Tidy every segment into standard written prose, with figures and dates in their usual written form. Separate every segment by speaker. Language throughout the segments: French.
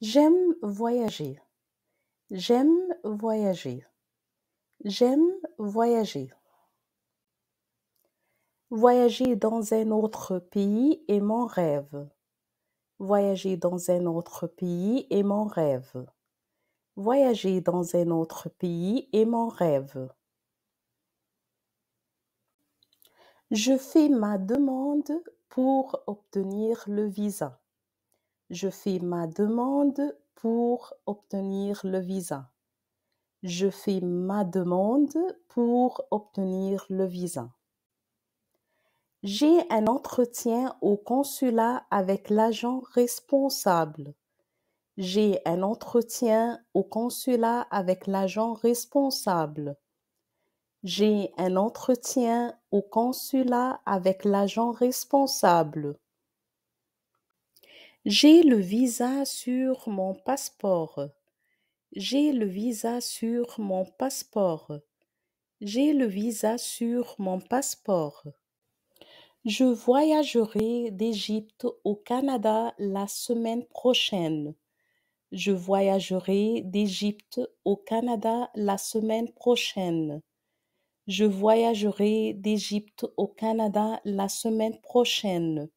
Speaker 1: J'aime voyager. J'aime voyager. J'aime voyager. Voyager dans un autre pays est mon rêve. Voyager dans un autre pays est mon rêve. Voyager dans un autre pays est mon rêve. Je fais ma demande pour obtenir le visa. Je fais ma demande pour obtenir le visa. Je fais ma demande pour obtenir le visa. J'ai un entretien au consulat avec l'agent responsable. J'ai un entretien au consulat avec l'agent responsable. J'ai un entretien au consulat avec l'agent responsable. J'ai le visa sur mon passeport. J'ai le visa sur mon passeport. J'ai le visa sur mon passeport. Je voyagerai d'Égypte au Canada la semaine prochaine. Je voyagerai d'Égypte au Canada la semaine prochaine. Je voyagerai d'Égypte au Canada la semaine prochaine.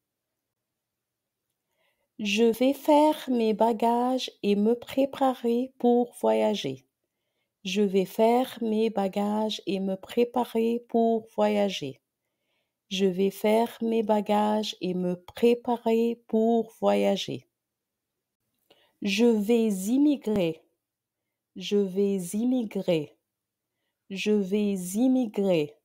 Speaker 1: Je vais faire mes bagages et me préparer pour voyager. Je vais faire mes bagages et me préparer pour voyager. Je vais faire mes bagages et me préparer pour voyager. Je vais immigrer. Je vais immigrer. Je vais immigrer.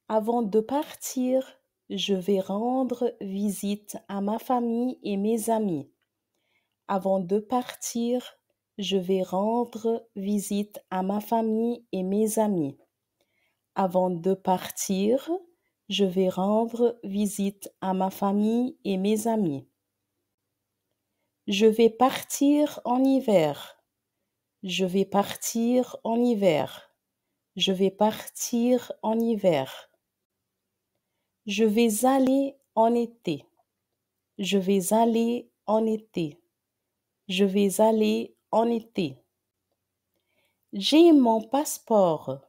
Speaker 1: Avant de partir, je vais rendre visite à ma famille et mes amis. Avant de partir, je vais rendre visite à ma famille et mes amis. Avant de partir, je vais rendre visite à ma famille et mes amis. Je vais partir en hiver. Je vais partir en hiver. Je vais partir en hiver. Je vais aller en été. Je vais aller en été. Je vais aller en été. J'ai mon passeport.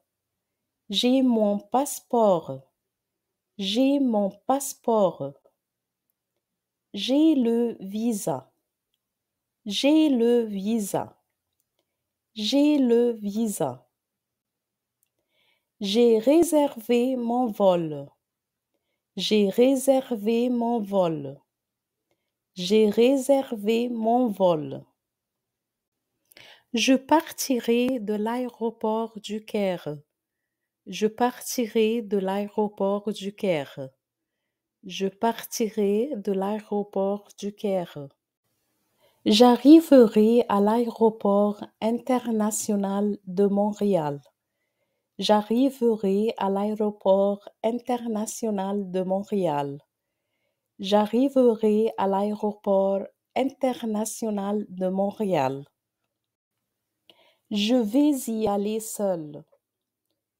Speaker 1: J'ai mon passeport. J'ai mon passeport. J'ai le visa. J'ai le visa. J'ai le visa. J'ai réservé mon vol. J'ai réservé mon vol. J'ai réservé mon vol. Je partirai de l'aéroport du Caire. Je partirai de l'aéroport du Caire. Je partirai de l'aéroport du Caire. J'arriverai à l'aéroport international de Montréal. J'arriverai à l'aéroport international de Montréal. J'arriverai à l'aéroport international de Montréal. Je vais y aller seul.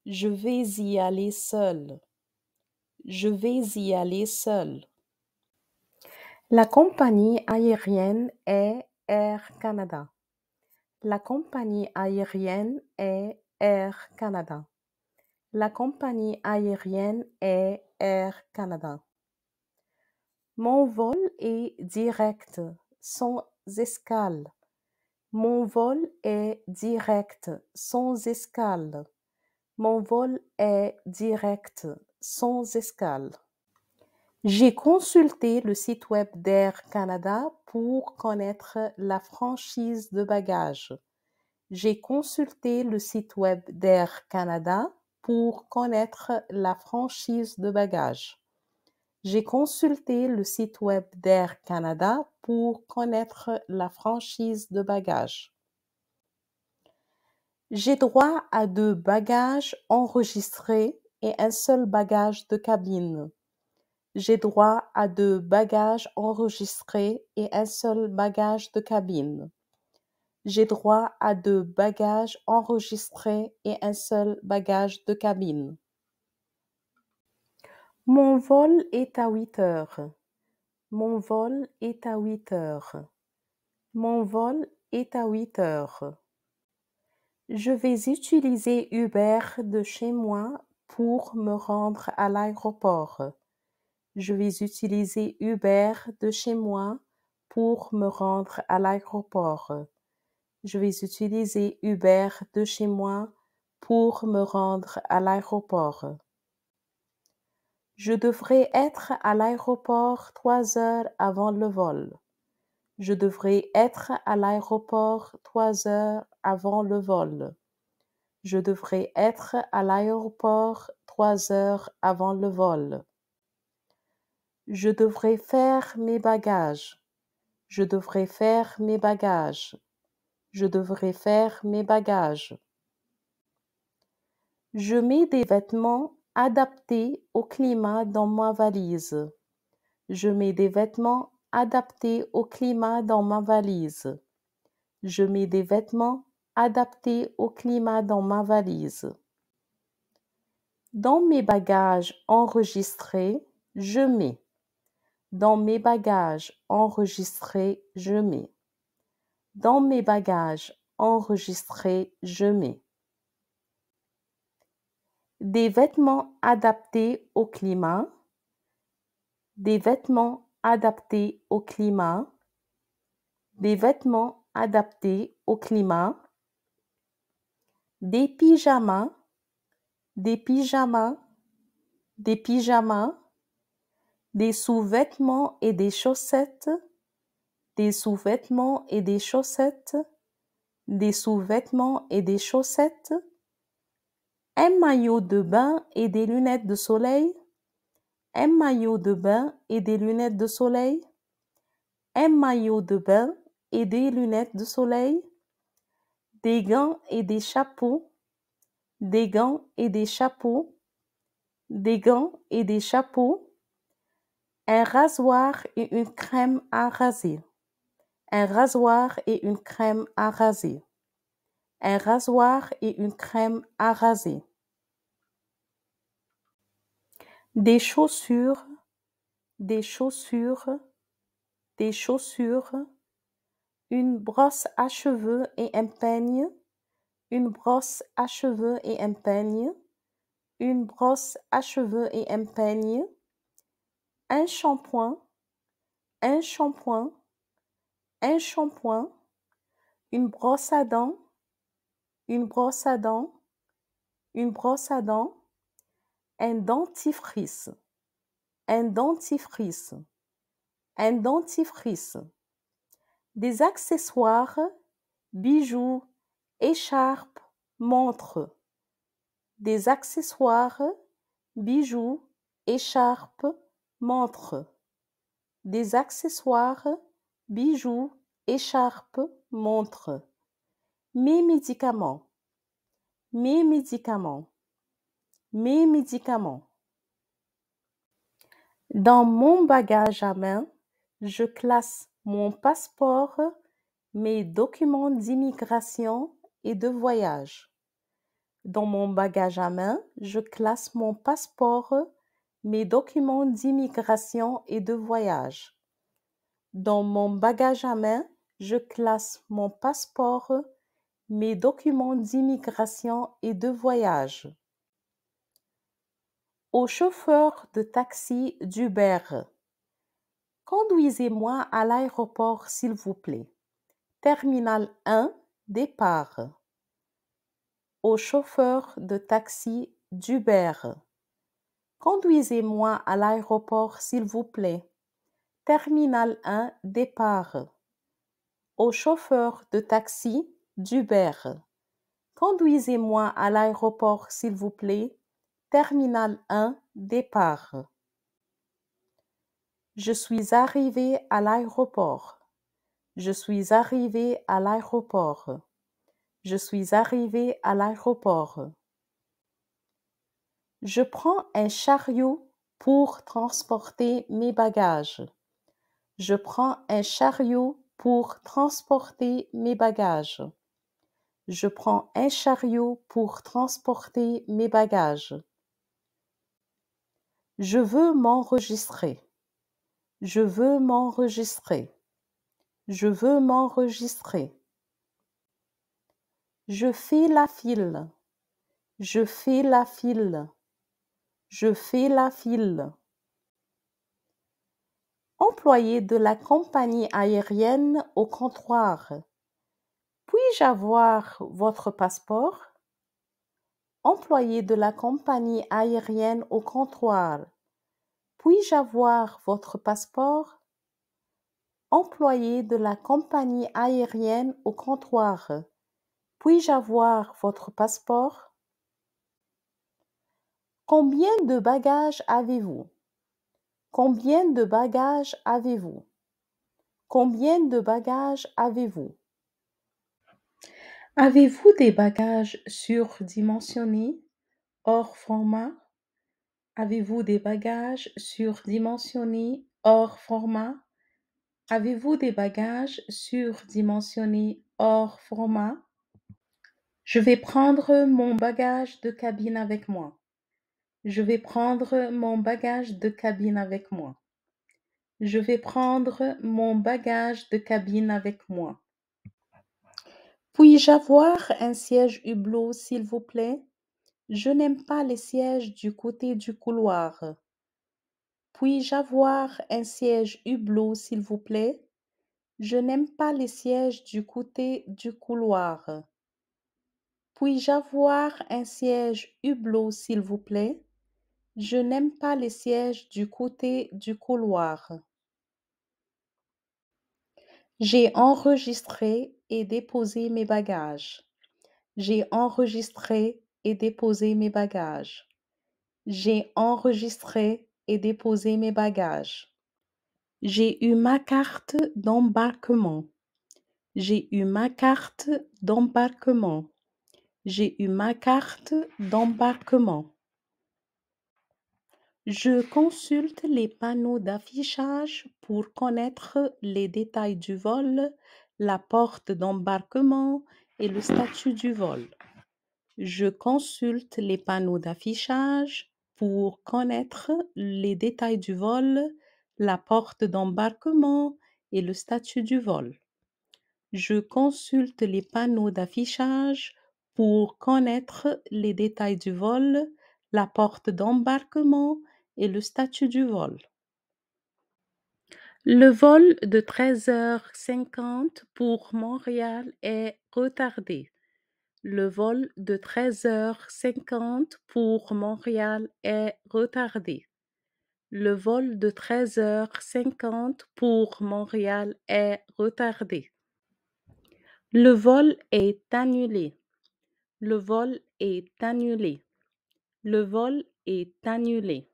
Speaker 1: Je vais y aller seul. Je vais y aller seul. La compagnie aérienne est Air Canada. La compagnie aérienne est Air Canada. La compagnie aérienne est Air Canada. Mon vol est direct, sans escale. Mon vol est direct, sans escale. Mon vol est direct, sans escale. J'ai consulté le site web d'Air Canada pour connaître la franchise de bagages. J'ai consulté le site web d'Air Canada pour connaître la franchise de bagages. J'ai consulté le site web d'Air Canada pour connaître la franchise de bagages. J'ai droit à 2 bagages enregistrés et un seul bagage de cabine. J'ai droit à 2 bagages enregistrés et un seul bagage de cabine. J'ai droit à 2 bagages enregistrés et un seul bagage de cabine. Mon vol est à 8 heures. Mon vol est à 8 heures. Mon vol est à 8 heures. Je vais utiliser Uber de chez moi pour me rendre à l'aéroport. Je vais utiliser Uber de chez moi pour me rendre à l'aéroport. Je vais utiliser Uber de chez moi pour me rendre à l'aéroport. Je devrais être à l'aéroport 3 heures avant le vol. Je devrais être à l'aéroport 3 heures avant le vol. Je devrais être à l'aéroport 3 heures avant le vol. Je devrais faire mes bagages. Je devrais faire mes bagages. Je devrais faire mes bagages. Je mets des vêtements adaptés au climat dans ma valise. Je mets des vêtements adaptés au climat dans ma valise. Je mets des vêtements adaptés au climat dans ma valise. Dans mes bagages enregistrés, je mets. Dans mes bagages enregistrés, je mets. Dans mes bagages enregistrés, je mets. Des vêtements adaptés au climat. Des vêtements adaptés au climat. Des vêtements adaptés au climat. Des pyjamas. Des pyjamas. Des pyjamas. Des sous-vêtements et des chaussettes. Des sous-vêtements et des chaussettes. Des sous-vêtements et des chaussettes. Un maillot de bain et des lunettes de soleil. Un maillot de bain et des lunettes de soleil. Un maillot de bain et des lunettes de soleil. Des gants et des chapeaux. Des gants et des chapeaux. Des gants et des chapeaux. Un rasoir et une crème à raser. Un rasoir et une crème à raser. Un rasoir et une crème à raser. Des chaussures. Des chaussures. Des chaussures. Une brosse à cheveux et un peigne. Une brosse à cheveux et un peigne. Une brosse à cheveux et un peigne. Un shampoing. Un shampoing. Un shampoing. Une brosse à dents. Une brosse à dents. Une brosse à dents. Un dentifrice. Un dentifrice. Un dentifrice. Des accessoires, bijoux, écharpes, montres. Des accessoires, bijoux, écharpes, montres. Des accessoires, bijoux, écharpes, montres. Mes médicaments. Mes médicaments. Mes médicaments. Dans mon bagage à main, je classe mon passeport, mes documents d'immigration et de voyage. Dans mon bagage à main, je classe mon passeport, mes documents d'immigration et de voyage. Dans mon bagage à main, je classe mon passeport, mes documents d'immigration et de voyage. Au chauffeur de taxi d'Uber. Conduisez-moi à l'aéroport, s'il vous plaît. Terminal 1, départ. Au chauffeur de taxi d'Uber. Conduisez-moi à l'aéroport, s'il vous plaît. Terminal 1, départ. Au chauffeur de taxi d'Uber. Conduisez-moi à l'aéroport, s'il vous plaît. Terminal 1, départ. Je suis arrivé à l'aéroport. Je suis arrivé à l'aéroport. Je suis arrivé à l'aéroport. Je prends un chariot pour transporter mes bagages. Je prends un chariot pour transporter mes bagages. Je prends un chariot pour transporter mes bagages. Je veux m'enregistrer. Je veux m'enregistrer. Je veux m'enregistrer. Je fais la file. Je fais la file. Je fais la file. Employé de la compagnie aérienne au comptoir. Puis-je avoir votre passeport? Employé de la compagnie aérienne au comptoir. Puis-je avoir votre passeport? Employé de la compagnie aérienne au comptoir. Puis-je avoir votre passeport? Combien de bagages avez-vous? Combien de bagages avez-vous? Combien de bagages avez-vous? Avez-vous des bagages surdimensionnés, hors format? Avez-vous des bagages surdimensionnés, hors format? Avez-vous des bagages surdimensionnés, hors format? Je vais prendre mon bagage de cabine avec moi. Je vais prendre mon bagage de cabine avec moi. Je vais prendre mon bagage de cabine avec moi. Puis-je avoir un siège hublot, s'il vous plaît? Je n'aime pas les sièges du côté du couloir. Puis-je avoir un siège hublot, s'il vous plaît? Je n'aime pas les sièges du côté du couloir. Puis-je avoir un siège hublot, s'il vous plaît? Je n'aime pas les sièges du côté du couloir. J'ai enregistré et déposé mes bagages. J'ai enregistré et déposé mes bagages. J'ai enregistré et déposé mes bagages. J'ai eu ma carte d'embarquement. J'ai eu ma carte d'embarquement. J'ai eu ma carte d'embarquement. Je consulte les panneaux d'affichage pour connaître les détails du vol, la porte d'embarquement et le statut du vol. Je consulte les panneaux d'affichage pour connaître les détails du vol, la porte d'embarquement et le statut du vol. Je consulte les panneaux d'affichage pour connaître les détails du vol, la porte d'embarquement et le statut du vol. Le vol de 13h50 pour Montréal est retardé. Le vol de 13h50 pour Montréal est retardé. Le vol de 13h50 pour Montréal est retardé. Le vol est annulé. Le vol est annulé. Le vol est annulé.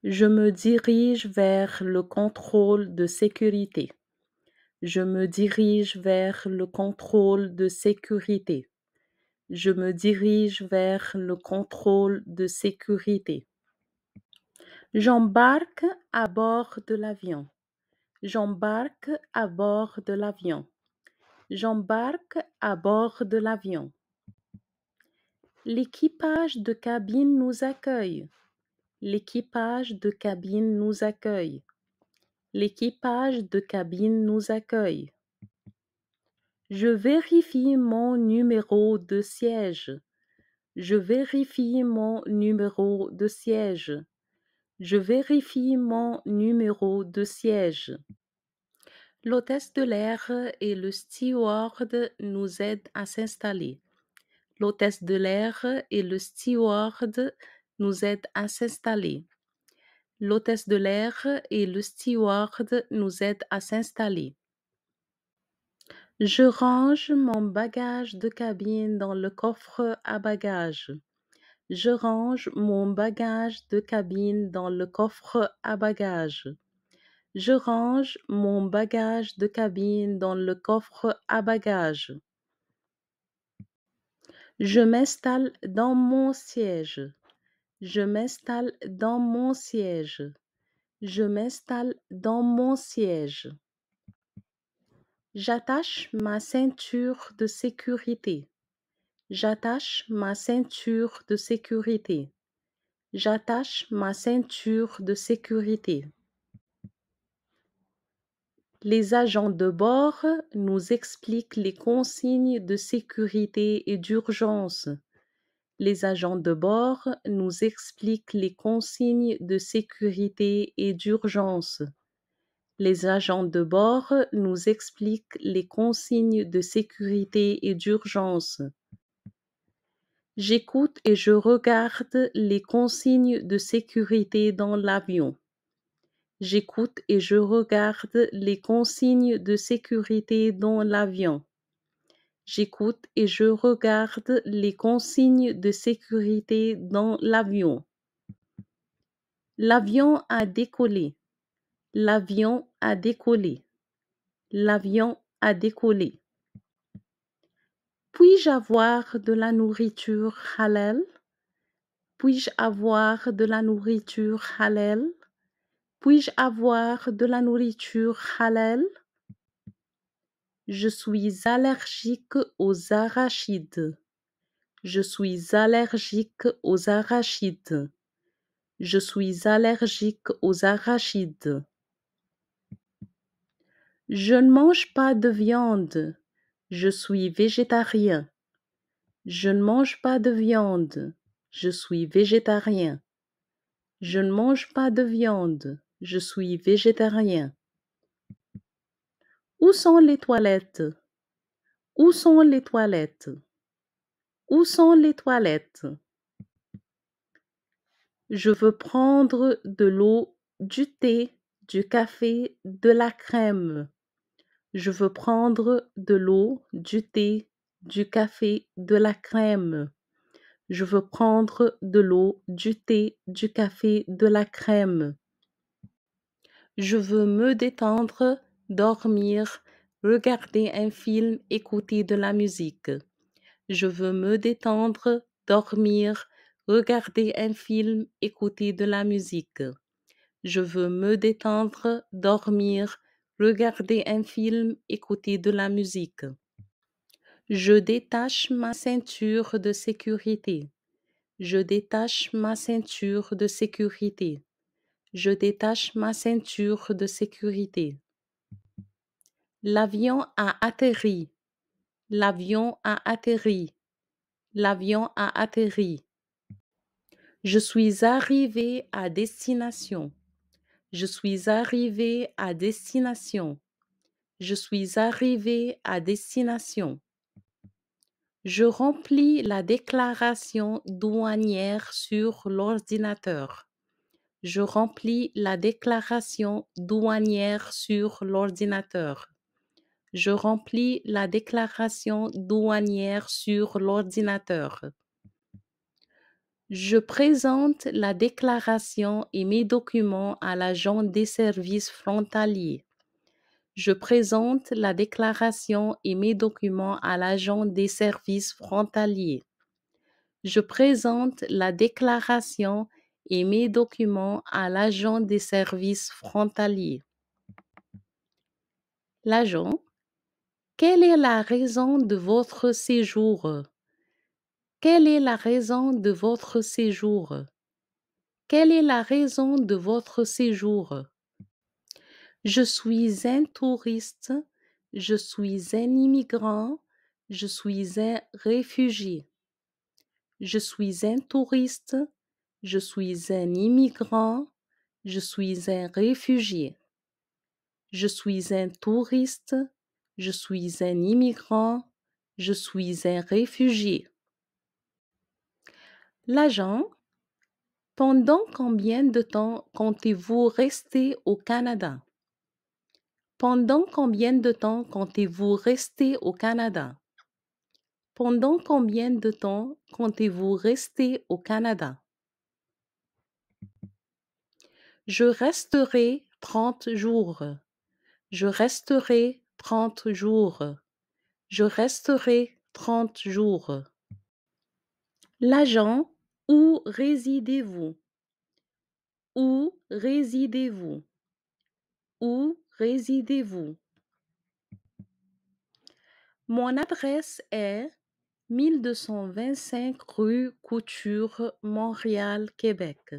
Speaker 1: Je me dirige vers le contrôle de sécurité. Je me dirige vers le contrôle de sécurité. Je me dirige vers le contrôle de sécurité. J'embarque à bord de l'avion. J'embarque à bord de l'avion. J'embarque à bord de l'avion. L'équipage de cabine nous accueille. L'équipage de cabine nous accueille. L'équipage de cabine nous accueille. Je vérifie mon numéro de siège. Je vérifie mon numéro de siège. Je vérifie mon numéro de siège. L'hôtesse de l'air et le steward nous aident à s'installer. L'hôtesse de l'air et le steward nous aident à s'installer. L'hôtesse de l'air et le steward nous aident à s'installer. Je range mon bagage de cabine dans le coffre à bagages. Je range mon bagage de cabine dans le coffre à bagages. Je range mon bagage de cabine dans le coffre à bagages. Je m'installe dans mon siège. Je m'installe dans mon siège. Je m'installe dans mon siège. J'attache ma ceinture de sécurité. J'attache ma ceinture de sécurité. J'attache ma ceinture de sécurité. Les agents de bord nous expliquent les consignes de sécurité et d'urgence. Les agents de bord nous expliquent les consignes de sécurité et d'urgence. Les agents de bord nous expliquent les consignes de sécurité et d'urgence. J'écoute et je regarde les consignes de sécurité dans l'avion. J'écoute et je regarde les consignes de sécurité dans l'avion. J'écoute et je regarde les consignes de sécurité dans l'avion. L'avion a décollé. L'avion a décollé. L'avion a décollé. Puis-je avoir de la nourriture halal? Puis-je avoir de la nourriture halal? Puis-je avoir de la nourriture halal? Je suis allergique aux arachides. Je suis allergique aux arachides. Je suis allergique aux arachides. Je ne mange pas de viande. Je suis végétarien. Je ne mange pas de viande. Je suis végétarien. Je ne mange pas de viande. Je suis végétarien. Où sont les toilettes? Où sont les toilettes? Où sont les toilettes? Je veux prendre de l'eau, du thé, du café, de la crème. Je veux prendre de l'eau, du thé, du café, de la crème. Je veux prendre de l'eau, du thé, du café, de la crème. Je veux me détendre, dormir, regarder un film, écouter de la musique. Je veux me détendre, dormir, regarder un film, écouter de la musique. Je veux me détendre, dormir, regarder un film, écouter de la musique. Je détache ma ceinture de sécurité. Je détache ma ceinture de sécurité. Je détache ma ceinture de sécurité. L'avion a atterri. L'avion a atterri. L'avion a atterri. Je suis arrivé à destination. Je suis arrivé à destination. Je suis arrivé à destination. Je remplis la déclaration douanière sur l'ordinateur. Je remplis la déclaration douanière sur l'ordinateur. Je remplis la déclaration douanière sur l'ordinateur. Je présente la déclaration et mes documents à l'agent des services frontaliers. Je présente la déclaration et mes documents à l'agent des services frontaliers. Je présente la déclaration et mes documents à l'agent des services frontaliers. L'agent: quelle est la raison de votre séjour? Quelle est la raison de votre séjour? Quelle est la raison de votre séjour? Je suis un touriste, je suis un immigrant, je suis un réfugié. Je suis un touriste, je suis un immigrant, je suis un réfugié. Je suis un touriste, je suis un immigrant, je suis un réfugié. L'agent: pendant combien de temps comptez-vous rester au Canada? Pendant combien de temps comptez-vous rester au Canada? Pendant combien de temps comptez-vous rester au Canada? Je resterai 30 jours. Je resterai 30 jours. Je resterai 30 jours. L'agent: où résidez-vous? Où résidez-vous? Où résidez-vous? Mon adresse est 1225 rue Couture, Montréal, Québec.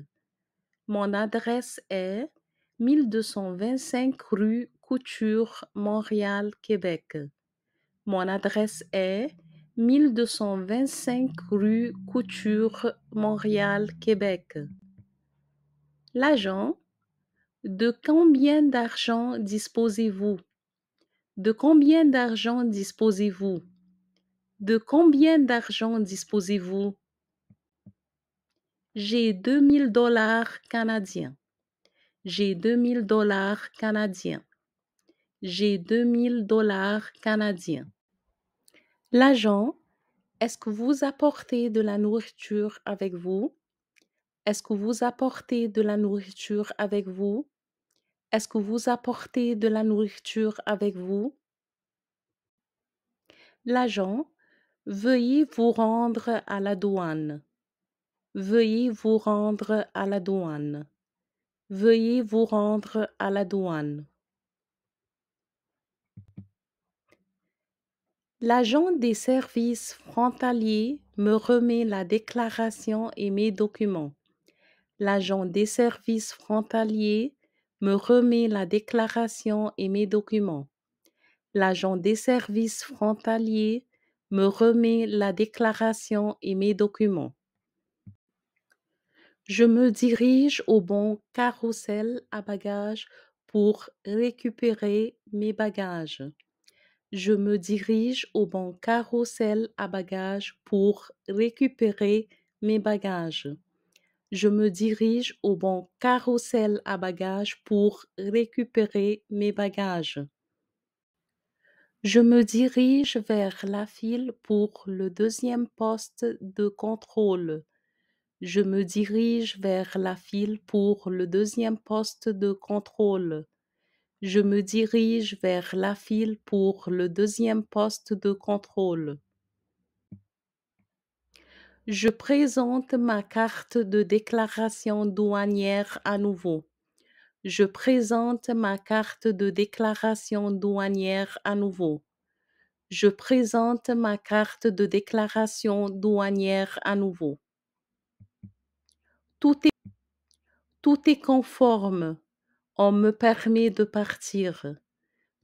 Speaker 1: Mon adresse est 1225 rue Couture, Montréal, Québec. Mon adresse est 1225 rue Couture, Montréal, Québec. L'agent, de combien d'argent disposez-vous? De combien d'argent disposez-vous? De combien d'argent disposez-vous? J'ai 2000 $ canadiens. J'ai 2000 $ canadiens. J'ai 2000 $ canadiens. L'agent, est-ce que vous apportez de la nourriture avec vous? Est-ce que vous apportez de la nourriture avec vous? Est-ce que vous apportez de la nourriture avec vous? L'agent, veuillez vous rendre à la douane. Veuillez vous rendre à la douane. Veuillez vous rendre à la douane. L'agent des services frontaliers me remet la déclaration et mes documents. L'agent des services frontaliers me remet la déclaration et mes documents. L'agent des services frontaliers me remet la déclaration et mes documents. Je me dirige au bon carrousel à bagages pour récupérer mes bagages. Je me dirige au bon carrousel à bagages pour récupérer mes bagages. Je me dirige au bon carrousel à bagages pour récupérer mes bagages. Je me dirige vers la file pour le deuxième poste de contrôle. Je me dirige vers la file pour le deuxième poste de contrôle. Je me dirige vers la file pour le deuxième poste de contrôle. Je présente ma carte de déclaration douanière à nouveau. Je présente ma carte de déclaration douanière à nouveau. Je présente ma carte de déclaration douanière à nouveau. Tout est conforme. On me permet de partir.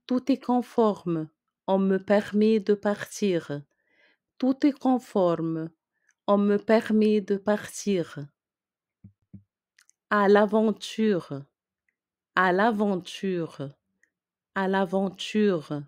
Speaker 1: Tout est conforme. On me permet de partir. Tout est conforme. On me permet de partir. À l'aventure. À l'aventure. À l'aventure.